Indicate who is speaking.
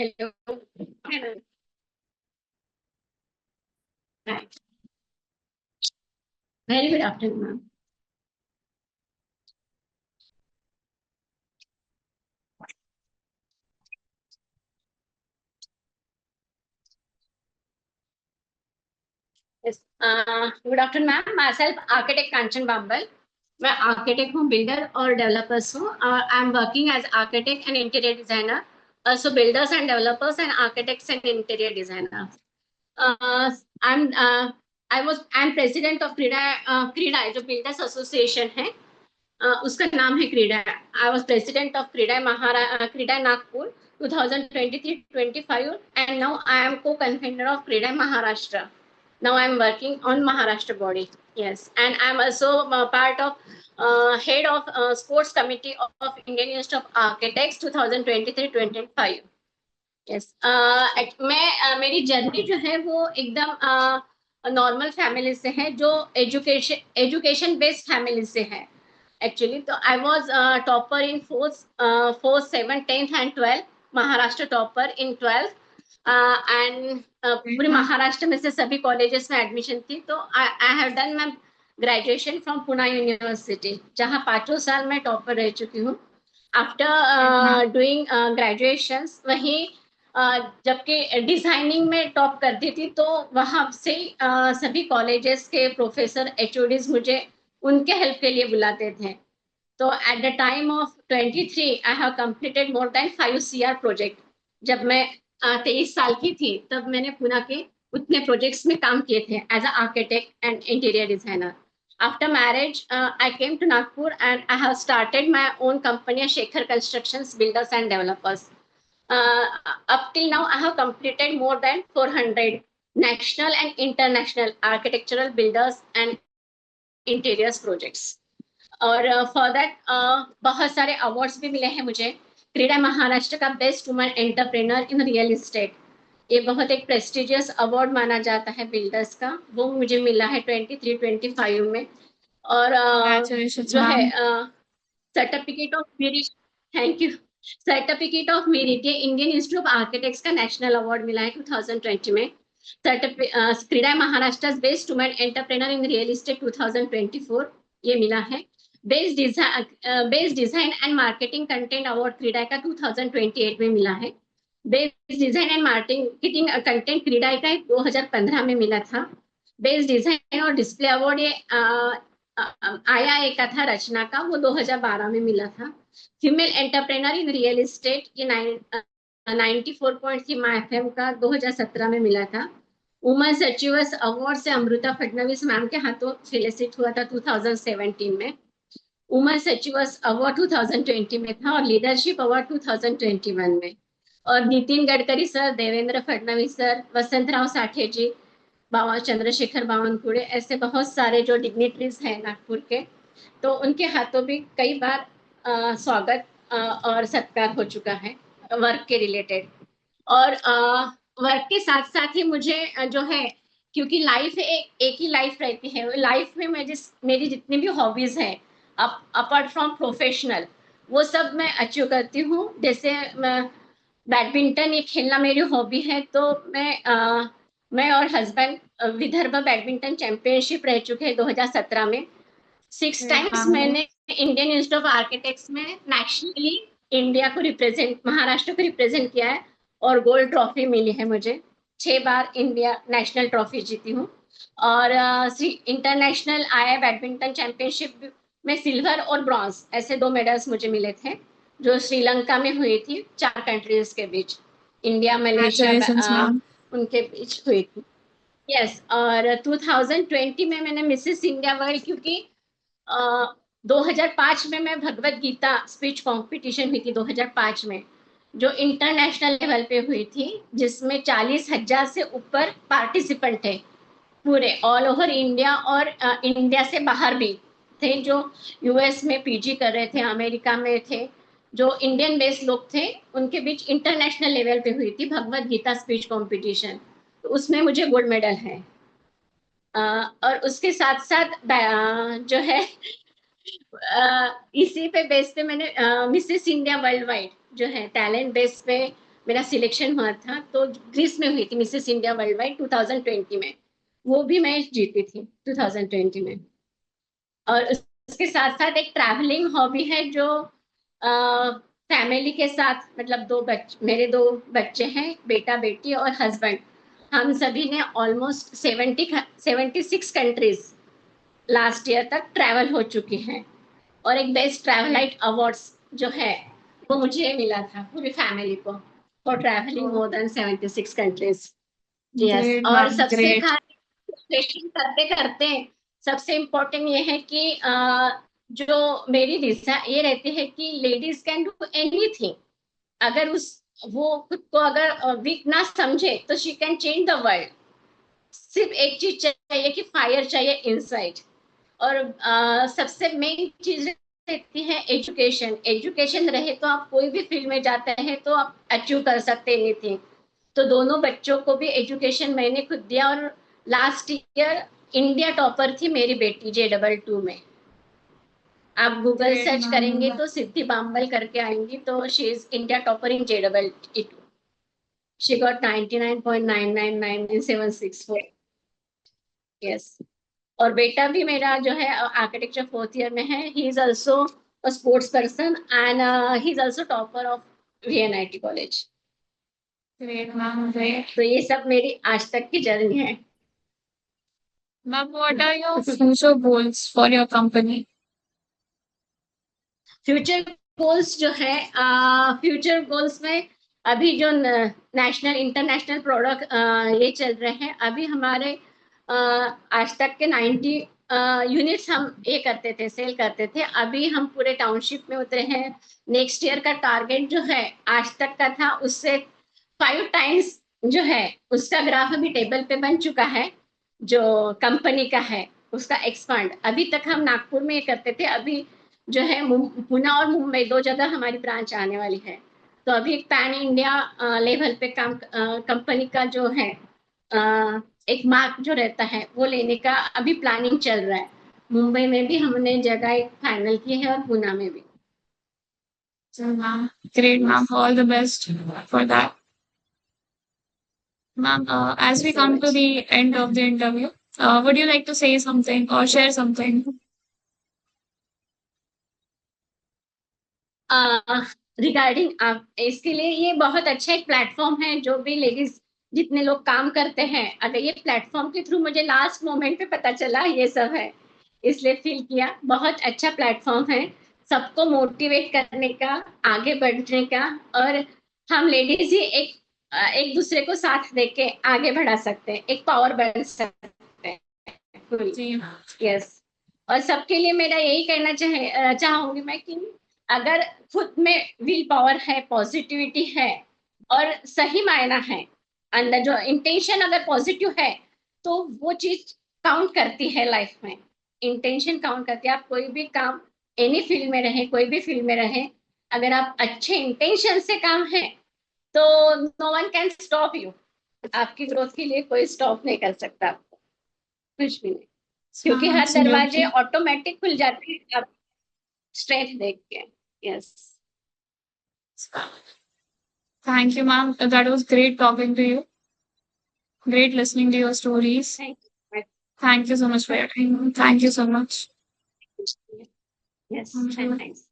Speaker 1: Hello. Hello. Right. Very good afternoon, ma'am. Yes. Good afternoon, ma'am. Myself, architect Kanchan Bambal. मैं architect हूँ, builder और developers हूँ. I am working as architect and interior designer. So builders and developers and architects and interior designers. I'm president of क्रीडा जो builders association है. उसका नाम है क्रीडा. आई वॉज प्रेसिडेंट ऑफ क्रीडा Nagpur 2023-25 and now I am co-convener of Creeda Maharashtra. Now I am working on Maharashtra body. Yes, and I am also part of head of sports committee of Indian Institute of Architects 2023-25. Yes, मेरी journey जो है वो एकदम normal family से है, जो education based family से है एक्चुअली. तो I was topper in fourth 7th 10th and 12th. Maharashtra topper in 12th. And पूरे महाराष्ट्र में से सभी कॉलेजेस में एडमिशन थी. तो I have done my graduation from Pune university, जहाँ 5 साल मैं टॉपर रह चुकी हूँ. आफ्टर डूइंग ग्रेजुएशन वहीं जबकि डिजाइनिंग में टॉप करती थी, तो वहां से सभी कॉलेजेस के प्रोफेसर एचओडीज मुझे उनके हेल्प के लिए बुलाते थे. तो at the time of 23 I have completed more than 5 CR project. जब मैं 23 साल की थी, तब मैंने पुणे के उतने प्रोजेक्ट्स में काम किए थे as a architect and interior designer. After marriage, I came to Nagpur and I have started my own company, Shekhar Constructions Builders and Developers. Up till now, I have completed more than 400 national and international architectural builders and interiors projects. और for that बहुत सारे awards भी मिले हैं मुझे. क्रीडा महाराष्ट्र का best woman entrepreneur in real estate, ये बहुत एक प्रेस्टिजियस अवार्ड माना जाता है बिल्डर्स का. वो मुझे मिला है 23-25 में. और जो है certificate of merit. Thank you. Certificate of merit ये इंडियन इंस्टीट्यूट ऑफ आर्किटेक्ट्स का नेशनल अवार्ड मिला है 2020 में. क्रीडा Maharashtra best woman entrepreneur in real estate 2024 ये मिला है. Best design and marketing content award क्रीडा का 2028 में मिला है. Best design and marketing content क्रीडा का 2015 में मिला था. बेस्ट डिजाइन और डिस्प्ले अवार्ड ये आया एक था रचना का, वो 2012 में मिला था. Female entrepreneur in real estate ये 94.3 FM का 2017 में मिला था. वुमेन्स अचीवर्स अवार्ड से अमृता फडणवीस मैम के हाथों फेलिसिट हुआ था 2017 में. वुमेन्स अचीवर्स अवार्ड 2020 में था और लीडरशिप अवार्ड 2021 में. और नितिन गडकरी सर, देवेंद्र फडणवीस सर, वसंतराव साठे जी, चंद्रशेखर बावनकुळे, ऐसे बहुत सारे जो डिग्निटरीज हैं नागपुर के, तो उनके हाथों भी कई बार स्वागत और सत्कार हो चुका है वर्क के रिलेटेड. और वर्क के साथ साथ ही मुझे जो है, क्योंकि लाइफ एक ही लाइफ रहती है, लाइफ में मेरी जितनी भी हॉबीज है अपार्ट फ्रॉम प्रोफेशनल, वो सब मैं अचीव करती हूँ. जैसे बैडमिंटन ये खेलना मेरी हॉबी है. तो मैं और हस्बैंड विदर्भ बैडमिंटन चैंपियनशिप रह चुके हैं 2017 में. 6 टाइम्स मैंने इंडियन इंस्टीट्यूट ऑफ आर्किटेक्ट्स में नेशनली इंडिया को रिप्रेजेंट, महाराष्ट्र को रिप्रेजेंट किया है और गोल्ड ट्रॉफी मिली है मुझे. 6 बार इंडिया नेशनल ट्रॉफी जीती हूँ. और इंटरनेशनल आया बैडमिंटन चैंपियनशिप में सिल्वर और ब्रॉन्ज ऐसे 2 मेडल्स मुझे मिले थे, जो श्रीलंका में हुई थी 4 कंट्रीज के बीच, इंडिया मलेशिया उनके बीच हुई थी. यस. और 2020 में मैंने मिसेस इंडिया वर्ल्ड, क्योंकि 2005 में मैं भगवत गीता स्पीच कंपटीशन हुई थी 2005 में, जो इंटरनेशनल लेवल पे हुई थी, जिसमें 40,000 से ऊपर पार्टिसिपेंट थे पूरे ऑल ओवर इंडिया. और इंडिया से बाहर भी थे, जो यूएस में पीजी कर रहे थे, अमेरिका में थे, जो इंडियन बेस्ड लोग थे, उनके बीच इंटरनेशनल लेवल पे हुई थी भगवत गीता स्पीच कंपटीशन. तो उसमें मुझे गोल्ड मेडल है. और उसके साथ साथ जो है इसी पे बेस पे मैंने मिसेस इंडिया वर्ल्ड वाइड जो है टैलेंट बेस पे मेरा सिलेक्शन हुआ था, तो ग्रीस में हुई थी मिसेस इंडिया वर्ल्ड वाइड 2020 में। वो भी मैं जीती थी 2020 में। और उसके साथ साथ एक ट्रैवलिंग हॉबी है जो फैमिली के साथ, मतलब मेरे दो बच्चे हैं, बेटा बेटी और हस्बैंड। हम सभी ने ऑलमोस्ट 76 कंट्रीज लास्ट ईयर तक ट्रैवल हो चुकी हैं। और एक बेस्ट ट्रैवलाइट अवार्ड्स जो है वो मुझे मिला था पूरी फैमिली को, for travelling more than 76 countries. Yes.
Speaker 2: Great
Speaker 1: और
Speaker 2: मैम,
Speaker 1: सबसे
Speaker 2: ग्रेट।
Speaker 1: खास करते करते सबसे इम्पोर्टेंट ये है कि जो मेरी दिशा ये रहती है कि लेडीज कैन डू एनीथिंग। अगर उस वो खुद को अगर वीक ना समझे तो she can change the world. सिर्फ एक चीज चाहिए कि फायर चाहिए इनसाइड। और सबसे मेन चीज रहती है एजुकेशन। एजुकेशन रहे तो आप कोई भी फील्ड में जाते हैं तो आप अचीव कर सकते हैं एनीथिंग। तो दोनों बच्चों को भी एजुकेशन मैंने खुद दिया। और लास्ट ईयर इंडिया टॉपर थी मेरी बेटी J22 में। आप गूगल
Speaker 2: ग्रेट
Speaker 1: सर्च
Speaker 2: मैम।
Speaker 1: करेंगे तो सिद्धि बाम्बल करके आएंगी, तो she is India topper in J22। She got 99.999 in 764। Yes. और बेटा भी मेरा जो है आर्किटेक्चर फोर्थ ईयर में है। He is also a sports person and he is also topper of VNIT college.
Speaker 2: Great ma'am, great.
Speaker 1: तो ये सब मेरी आज तक की जर्नी है।
Speaker 2: Ma'am, what are your future goals for your company?
Speaker 1: Future goals जो है, फ्यूचर गोल्स में अभी जो नेशनल इंटरनेशनल प्रोडक्ट ये चल रहे हैं, अभी हमारे आज तक के 90 यूनिट्स हम ये करते थे, सेल करते थे। अभी हम पूरे टाउनशिप में उतरे हैं। नेक्स्ट ईयर का टारगेट जो है आज तक का था उससे 5 टाइम्स जो है, उसका ग्राफ अभी टेबल पे बन चुका है। जो कंपनी का है उसका एक्सपांड, अभी तक हम नागपुर में ये करते थे। अभी जो है पुणे और मुंबई 2 जगह हमारी ब्रांच आने वाली है। तो अभी एक पैन इंडिया लेवल पे काम कंपनी का जो है एक मार्क जो रहता है वो लेने का अभी प्लानिंग चल रहा है। मुंबई में भी हमने जगह एक फाइनल की है और पुणे में भी।
Speaker 2: So, ma'am, great,
Speaker 1: yes.
Speaker 2: ma'am. All the best for that. Ma'am,
Speaker 1: thank
Speaker 2: as
Speaker 1: you
Speaker 2: we
Speaker 1: so
Speaker 2: come to
Speaker 1: much.
Speaker 2: the end of the interview, would you like to say something or share something?
Speaker 1: Regarding इसके लिए ये बहुत अच्छा एक platform है। जो भी ladies जितने लोग काम करते हैं, अगर ये प्लेटफॉर्म के थ्रू मुझे लास्ट मोमेंट पे पता चला ये सब है, इसलिए फील किया बहुत अच्छा प्लेटफॉर्म है सबको मोटिवेट करने का, आगे बढ़ने का। और हम लेडीज ही एक दूसरे को साथ देके आगे बढ़ा सकते हैं, एक पावर बन सकते हैं।
Speaker 2: जी।
Speaker 1: यस। और सबके लिए मेरा यही कहना चाहूंगी मैं कि अगर खुद में विल पावर है, पॉजिटिविटी है और सही मायना है, अंदर जो इंटेंशन अगर पॉजिटिव है तो वो चीज काउंट करती है लाइफ में। इंटेंशन काउंट करती है। आप कोई भी काम, एनी फील्ड में रहे, कोई भी फील्ड में रहे, अगर आप अच्छे इंटेंशन से काम है तो no one can stop you. आपकी ग्रोथ के लिए कोई स्टॉप नहीं कर सकता आपको, कुछ भी नहीं। क्योंकि
Speaker 2: Ma'am,
Speaker 1: हर दरवाजे
Speaker 2: absolutely.
Speaker 1: ऑटोमेटिक खुल जाते हैं आप स्ट्रेंथ देख के। Yes.
Speaker 2: Thank you, ma'am. That was great talking to you. Great listening to your stories.
Speaker 1: Thank you.
Speaker 2: Thank you so much for your time. Thank you so much.
Speaker 1: Yes.
Speaker 2: Thank you.
Speaker 1: Thanks.